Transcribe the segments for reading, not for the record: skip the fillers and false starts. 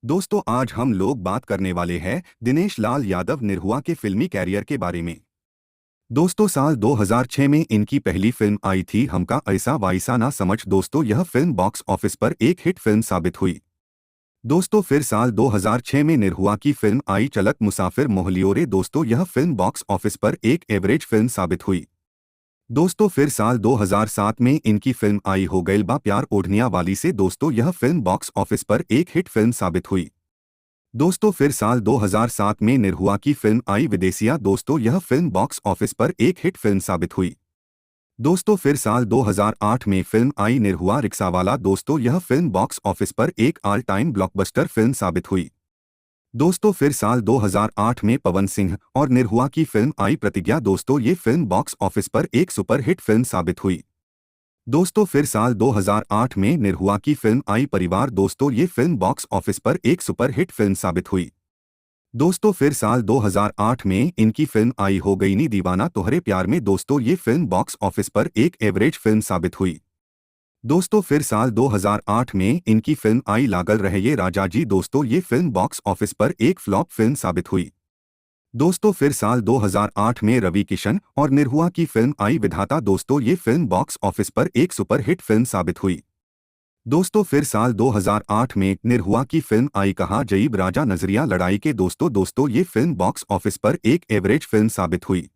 दोस्तों आज हम लोग बात करने वाले हैं दिनेश लाल यादव निरहुआ के फिल्मी कैरियर के बारे में। दोस्तों साल 2006 में इनकी पहली फिल्म आई थी हमका ऐसा वाइसा ना समझ। दोस्तों यह फिल्म बॉक्स ऑफिस पर एक हिट फिल्म साबित हुई। दोस्तों फिर साल 2006 में निरहुआ की फिल्म आई चलक मुसाफिर मोहलियोरे। दोस्तों यह फिल्म बॉक्स ऑफिस पर एक एवरेज फिल्म साबित हुई। दोस्तों फिर साल 2007 में इनकी फिल्म आई हो गइल बा प्यार ओढ़निया वाली से। दोस्तों यह फिल्म बॉक्स ऑफिस पर एक हिट फिल्म साबित हुई। दोस्तों फिर साल 2007 में निरहुआ की फिल्म आई विदेसिया। दोस्तों यह फिल्म बॉक्स ऑफिस पर एक हिट फिल्म साबित हुई। दोस्तों फिर साल 2008 में फिल्म आई निरहुआ रिक्शावाला। दोस्तों यह फिल्म बॉक्स ऑफिस पर एक ऑल टाइम ब्लॉकबस्टर फिल्म साबित हुई। दोस्तों फिर साल 2008 में पवन सिंह और निरहुआ की फिल्म आई प्रतिज्ञा। दोस्तों ये फिल्म बॉक्स ऑफिस पर एक सुपरहिट फिल्म साबित हुई। दोस्तों फिर साल 2008 में निरहुआ की फिल्म आई परिवार। दोस्तों ये फिल्म बॉक्स ऑफिस पर एक सुपरहिट फिल्म साबित हुई। दोस्तों फिर साल 2008 में इनकी फिल्म आई हो गई नी दीवाना तोहरे प्यार में। दोस्तों ये फिल्म बॉक्स ऑफिस पर एक एवरेज फिल्म साबित हुई। दोस्तों फिर साल 2008 में इनकी फिल्म आई लागल रहे ये राजा जी। दोस्तों ये फिल्म बॉक्स ऑफिस पर एक फ्लॉप फिल्म साबित हुई। दोस्तों फिर साल 2008 में रवि किशन और निरहुआ की फिल्म आई विधाता। दोस्तों ये फिल्म बॉक्स ऑफिस पर एक सुपरहिट फिल्म साबित हुई। दोस्तों फिर साल 2008 में निरहुआ की फिल्म आई कहा जईब राजा नजरिया लड़ाई के। दोस्तों ये फिल्म बॉक्स ऑफिस पर एक एवरेज फिल्म साबित हुई।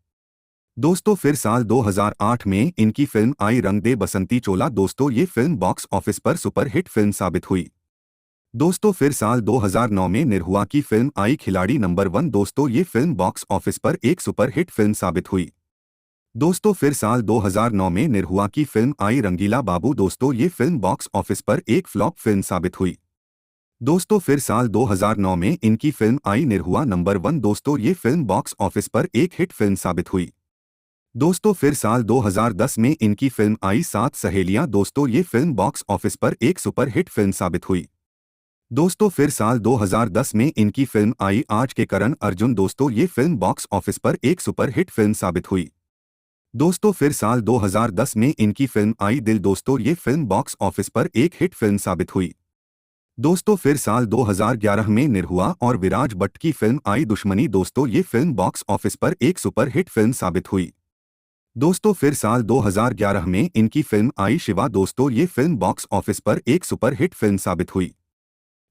दोस्तों फिर साल 2008 में इनकी फिल्म आई रंग दे बसंती चोला। दोस्तों ये फिल्म बॉक्स ऑफिस पर सुपरहिट फिल्म साबित हुई। दोस्तों फिर साल 2009 में निरहुआ की फिल्म आई खिलाड़ी नंबर 1। दोस्तों ये फिल्म बॉक्स ऑफिस पर एक सुपरहिट फिल्म साबित हुई। दोस्तों फिर साल 2009 में निरहुआ की फिल्म आई रंगीला बाबू। दोस्तों ये फिल्म बॉक्स ऑफिस पर एक फ्लॉप फिल्म साबित हुई। दोस्तों फिर साल 2009 में इनकी फिल्म आई निरहुआ नंबर 1। दोस्तों ये फिल्म बॉक्स ऑफिस पर एक हिट फिल्म साबित हुई। दोस्तों फिर साल 2010 में इनकी फिल्म आई सात सहेलियां। दोस्तों ये फिल्म बॉक्स ऑफिस पर एक सुपरहिट फिल्म साबित हुई। दोस्तों फिर साल 2010 में इनकी फिल्म आई आज के करण अर्जुन। दोस्तों ये फिल्म बॉक्स ऑफिस पर एक सुपरहिट फिल्म साबित हुई। दोस्तों फिर साल 2010 में इनकी फिल्म आई दिल। दोस्तों ये फिल्म बॉक्स ऑफिस पर एक हिट फिल्म साबित हुई। दोस्तों फिर साल 2011 में निरहुआ और विराज भट्ट की फिल्म आई दुश्मनी। दोस्तों ये फिल्म बॉक्स ऑफिस पर एक सुपरहिट फिल्म साबित हुई। दोस्तों फिर साल 2011 में इनकी फिल्म आई शिवा। दोस्तों ये फिल्म बॉक्स ऑफिस पर एक सुपरहिट फिल्म साबित हुई।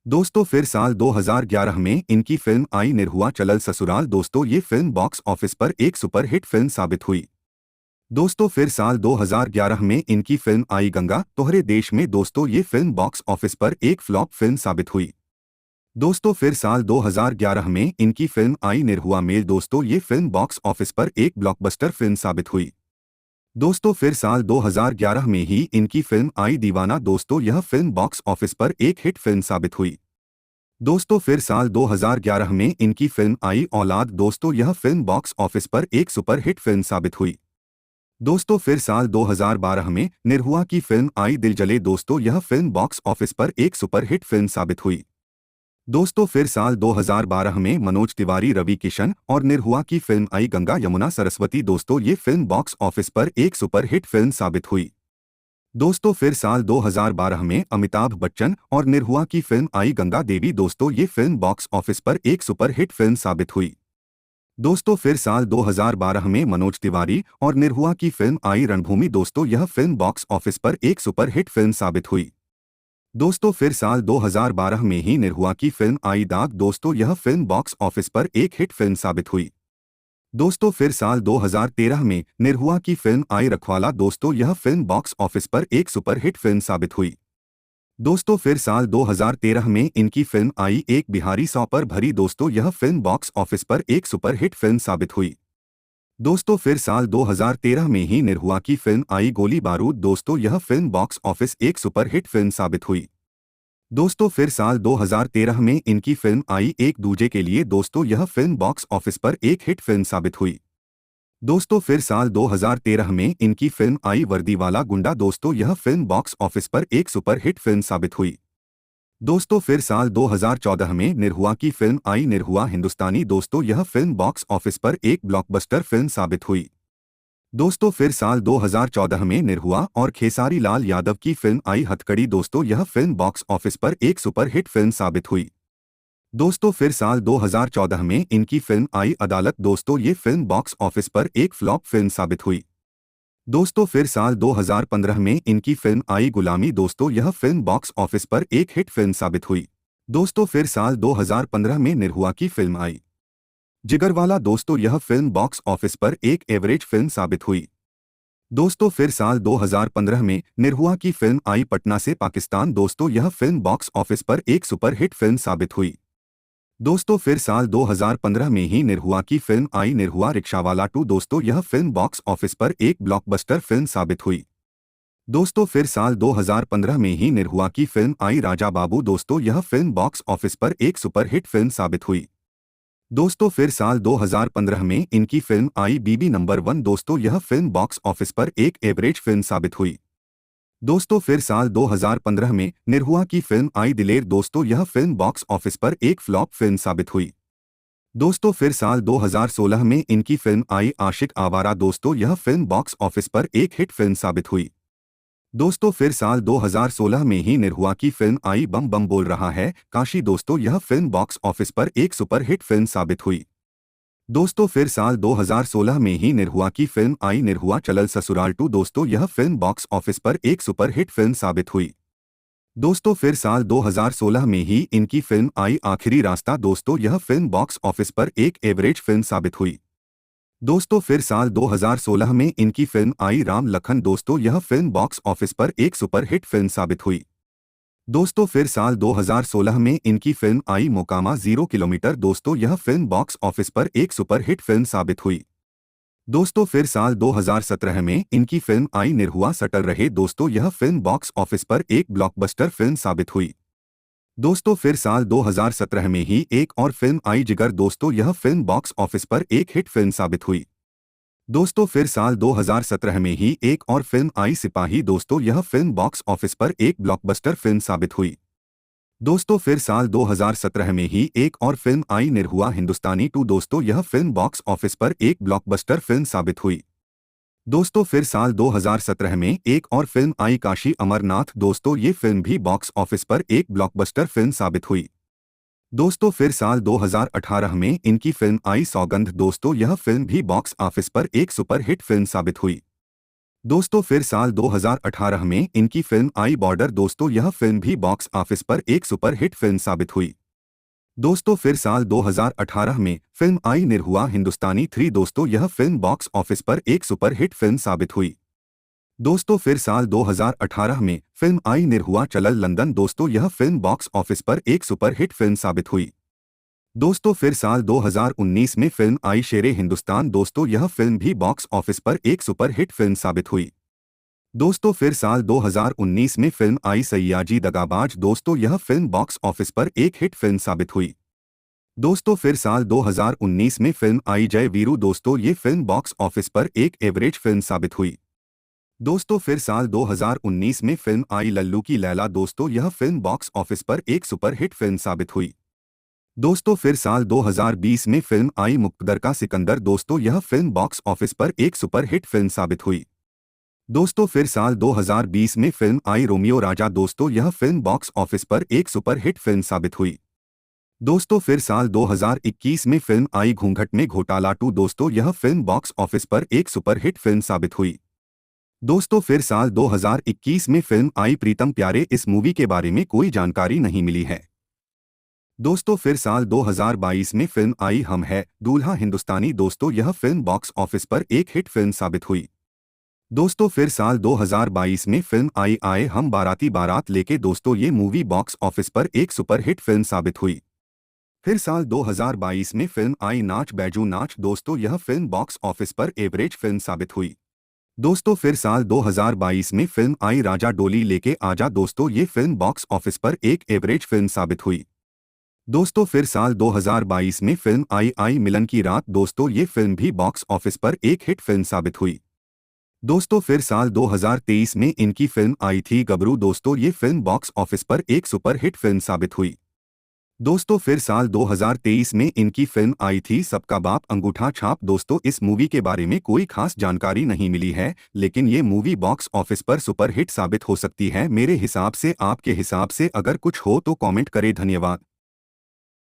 दोस्तों फिर साल 2011 में इनकी फिल्म आई निरहुआ चलल ससुराल। दोस्तों ये फिल्म बॉक्स ऑफिस पर एक सुपरहिट फिल्म साबित हुई। दोस्तों फिर साल 2011 में इनकी फिल्म आई गंगा तोहरे देश में। दोस्तों ये फिल्म बॉक्स ऑफिस पर एक फ्लॉप फिल्म साबित हुई। दोस्तों फिर साल 2011 में इनकी फिल्म आई निरहुआ मेल। दोस्तों ये फिल्म बॉक्स ऑफिस पर एक ब्लॉकबस्टर फिल्म साबित हुई। दोस्तों फिर साल 2011 में ही इनकी फिल्म आई दीवाना। दोस्तों यह फिल्म बॉक्स ऑफिस पर एक हिट फिल्म साबित हुई। दोस्तों फिर साल 2011 में इनकी फिल्म आई औलाद। दोस्तों यह फिल्म बॉक्स ऑफिस पर एक सुपरहिट फिल्म साबित हुई। दोस्तों फिर साल 2012 में निरहुआ की फिल्म आई दिल जले। दोस्तों यह फिल्म बॉक्स ऑफिस पर एक सुपरहिट फिल्म साबित हुई। दोस्तों फिर साल 2012 में मनोज तिवारी रवि किशन और निरहुआ की फिल्म आई गंगा यमुना सरस्वती। दोस्तों ये फिल्म बॉक्स ऑफिस पर एक सुपरहिट फिल्म साबित हुई। दोस्तों फिर साल 2012 में अमिताभ बच्चन और निरहुआ की फिल्म आई गंगा देवी। दोस्तों ये फिल्म बॉक्स ऑफिस पर एक सुपरहिट फिल्म साबित हुई। दोस्तों फिर साल 2012 में मनोज तिवारी और निरहुआ की फिल्म आई रणभूमि। दोस्तों यह फिल्म बॉक्स ऑफिस पर एक सुपरहिट फिल्म साबित हुई। दोस्तों फिर साल 2012 में ही निरहुआ की फिल्म आई दाग। दोस्तों यह फिल्म बॉक्स ऑफिस पर एक हिट फिल्म साबित हुई। दोस्तों फिर साल 2013 में निरहुआ की फिल्म आई रखवाला। दोस्तों यह फिल्म बॉक्स ऑफिस पर एक सुपरहिट फिल्म साबित हुई। दोस्तों फिर साल 2013 में इनकी फिल्म आई एक बिहारी 100 पर भरी। दोस्तों यह फिल्म बॉक्स ऑफिस पर एक सुपरहिट फिल्म साबित हुई। दोस्तों फिर साल 2013 में ही निरहुआ की फिल्म आई गोली बारूद। दोस्तों यह फिल्म बॉक्स ऑफिस एक सुपरहिट फिल्म साबित हुई। दोस्तों फिर साल 2013 में इनकी फिल्म आई एक दूजे के लिए। दोस्तों यह फिल्म बॉक्स ऑफिस पर एक हिट फिल्म साबित हुई। दोस्तों फिर साल 2013 में इनकी फिल्म आई वर्दी वाला गुंडा। दोस्तों यह फिल्म बॉक्स ऑफिस पर एक सुपरहिट फिल्म साबित हुई। दोस्तों फिर साल 2014 में निरहुआ की फिल्म आई निरहुआ हिंदुस्तानी। दोस्तों यह फिल्म बॉक्स ऑफिस पर एक ब्लॉकबस्टर फिल्म साबित हुई। दोस्तों फिर साल 2014 में निरहुआ और खेसारी लाल यादव की फिल्म आई हथकड़ी। दोस्तों यह फिल्म बॉक्स ऑफिस पर एक सुपरहिट फिल्म साबित हुई। दोस्तों फिर साल 2014 में इनकी फिल्म आई अदालत। दोस्तों ये फिल्म बॉक्स ऑफिस पर एक फ्लॉप फिल्म साबित हुई। दोस्तों फिर साल 2015 में इनकी फिल्म आई गुलामी। दोस्तों यह फिल्म बॉक्स ऑफिस पर एक हिट फिल्म साबित हुई। दोस्तों फिर साल 2015 में निरहुआ की फिल्म आई जिगरवाला। दोस्तों यह फिल्म बॉक्स ऑफिस पर एक एवरेज फिल्म साबित हुई। दोस्तों फिर साल 2015 में निरहुआ की फिल्म आई पटना से पाकिस्तान। दोस्तों यह फिल्म बॉक्स ऑफिस पर एक सुपरहिट फिल्म साबित हुई। दोस्तों फिर साल 2015 में ही निरहुआ की फिल्म आई निरहुआ रिक्शावाला 2। दोस्तों यह फिल्म बॉक्स ऑफिस पर एक ब्लॉकबस्टर फिल्म साबित हुई। दोस्तों फिर साल 2015 में ही निरहुआ की फिल्म आई राजा बाबू। दोस्तों यह फिल्म बॉक्स ऑफिस पर एक सुपरहिट फिल्म साबित हुई। दोस्तों फिर साल 2015 में इनकी फिल्म आई बीबी नंबर 1। दोस्तों यह फिल्म बॉक्स ऑफिस पर एक एवरेज फिल्म साबित हुई। दोस्तों फिर साल 2015 में निरहुआ की फिल्म आई दिलेर। दोस्तों यह फिल्म बॉक्स ऑफिस पर एक फ्लॉप फिल्म साबित हुई। दोस्तों फिर साल 2016 में इनकी फिल्म आई आशिक आवारा। दोस्तों यह फिल्म बॉक्स ऑफिस पर एक हिट फिल्म साबित हुई। दोस्तों फिर साल 2016 में ही निरहुआ की फिल्म आई बम बम बोल रहा है काशी। दोस्तों यह फिल्म बॉक्स ऑफिस पर एक सुपरहिट फिल्म साबित हुई। दोस्तों फिर साल 2016 में ही निरहुआ की फिल्म आई निरहुआ चलल ससुराल 2। दोस्तों यह फिल्म बॉक्स ऑफिस पर एक सुपरहिट फिल्म साबित हुई। दोस्तों फिर साल 2016 में ही इनकी फिल्म आई आखिरी रास्ता। दोस्तों यह फिल्म बॉक्स ऑफिस पर एक एवरेज फिल्म साबित हुई। दोस्तों फिर साल 2016 में इनकी फिल्म आई राम लखन। दोस्तों यह फिल्म बॉक्स ऑफिस पर एक सुपरहिट फिल्म साबित हुई। दोस्तों फिर साल 2016 में इनकी फिल्म आई मोकामा 0 किलोमीटर। दोस्तों यह फिल्म बॉक्स ऑफिस पर एक सुपरहिट फिल्म साबित हुई। दोस्तों फिर साल 2017 में इनकी फिल्म आई निरहुआ सटल रहे। दोस्तों यह फिल्म बॉक्स ऑफिस पर एक ब्लॉकबस्टर फिल्म साबित हुई। दोस्तों फिर साल 2017 में ही एक और फिल्म आई जिगर। दोस्तों यह फिल्म बॉक्स ऑफिस पर एक हिट फिल्म साबित हुई। दोस्तों फिर साल 2017 में ही एक और फिल्म आई सिपाही। दोस्तों यह फिल्म बॉक्स ऑफिस पर एक ब्लॉकबस्टर फिल्म साबित हुई। दोस्तों फिर साल 2017 में ही एक और फिल्म आई निरहुआ हिंदुस्तानी 2। दोस्तों यह फिल्म बॉक्स ऑफिस पर एक ब्लॉकबस्टर फिल्म साबित हुई। दोस्तों फिर साल 2017 में एक और फिल्म आई काशी अमरनाथ। दोस्तों ये फिल्म भी बॉक्स ऑफिस पर एक ब्लॉकबस्टर फिल्म साबित हुई। दोस्तों फिर साल 2018 में इनकी फिल्म आई सौगंध। दोस्तों यह फिल्म भी बॉक्स ऑफिस पर एक सुपरहिट फिल्म साबित हुई। दोस्तों फिर साल 2018 में इनकी फिल्म आई बॉर्डर। दोस्तों यह फिल्म भी बॉक्स ऑफिस पर एक सुपरहिट फिल्म साबित हुई। दोस्तों फिर साल 2018 में फिल्म आई निरहुआ हिंदुस्तानी 3। दोस्तों यह फिल्म बॉक्स ऑफिस पर एक सुपरहिट फिल्म साबित हुई। दोस्तों फिर साल 2018 में फिल्म आई निरहुआ चलल लंदन। दोस्तों यह फिल्म बॉक्स ऑफिस पर एक सुपरहिट फिल्म साबित हुई। दोस्तों फिर साल 2019 में फिल्म आई शेरे हिंदुस्तान। दोस्तों यह फिल्म भी बॉक्स ऑफिस पर एक सुपरहिट फिल्म साबित हुई। दोस्तों फिर साल 2019 में फिल्म आई सयाजी दगाबाज। दोस्तों यह फिल्म बॉक्स ऑफिस पर एक हिट फिल्म साबित हुई। दोस्तों फिर साल 2019 में फिल्म आई जय वीरू। दोस्तों ये फिल्म बॉक्स ऑफिस पर एक एवरेज फिल्म साबित हुई। दोस्तों फिर साल 2019 में फिल्म आई लल्लू की लैला। दोस्तों यह फिल्म बॉक्स ऑफिस पर एक सुपरहिट फिल्म साबित हुई। दोस्तों फिर साल 2020 में फिल्म आई मुक्तदर का सिकंदर। दोस्तों यह फिल्म बॉक्स ऑफिस पर एक सुपरहिट फिल्म साबित हुई। दोस्तों फिर साल 2020 में फिल्म आई रोमियो राजा। दोस्तों यह फिल्म बॉक्स ऑफिस पर एक सुपरहिट फिल्म साबित हुई। दोस्तों फिर साल 2021 में फिल्म आई घूंघट में घोटाला 2। दोस्तों यह फिल्म बॉक्स ऑफिस पर एक सुपरहिट फिल्म साबित हुई। दोस्तों फिर साल 2021 में फिल्म आई प्रीतम प्यारे। इस मूवी के बारे में कोई जानकारी नहीं मिली है। दोस्तों फिर साल 2022 में फिल्म आई हम है दूल्हा हिंदुस्तानी। दोस्तों यह फिल्म बॉक्स ऑफिस पर एक हिट फिल्म साबित हुई। दोस्तों फिर साल 2022 में फिल्म आई आए हम बाराती बारात लेके। दोस्तों ये मूवी बॉक्स ऑफिस पर एक सुपरहिट फिल्म साबित हुई। फिर साल 2022 में फिल्म आई नाच बैजू नाच। दोस्तों यह फिल्म बॉक्स ऑफिस पर एवरेज फिल्म साबित हुई। दोस्तों फिर साल 2022 में फिल्म आई राजा डोली लेके आजा। दोस्तों ये फिल्म बॉक्स ऑफिस पर एक एवरेज फिल्म साबित हुई। दोस्तों फिर साल 2022 में फिल्म आई मिलन की रात। दोस्तों ये फिल्म भी बॉक्स ऑफिस पर एक हिट फिल्म साबित हुई। दोस्तों फिर साल 2023 में इनकी फिल्म आई थी गबरू। दोस्तों ये फिल्म बॉक्स ऑफिस पर एक सुपरहिट फिल्म साबित हुई। दोस्तों फिर साल 2023 में इनकी फिल्म आई थी सबका बाप अंगूठा छाप। दोस्तों इस मूवी के बारे में कोई खास जानकारी नहीं मिली है, लेकिन ये मूवी बॉक्स ऑफिस पर सुपरहिट साबित हो सकती है। मेरे हिसाब से, आपके हिसाब से अगर कुछ हो तो कमेंट करें। धन्यवाद।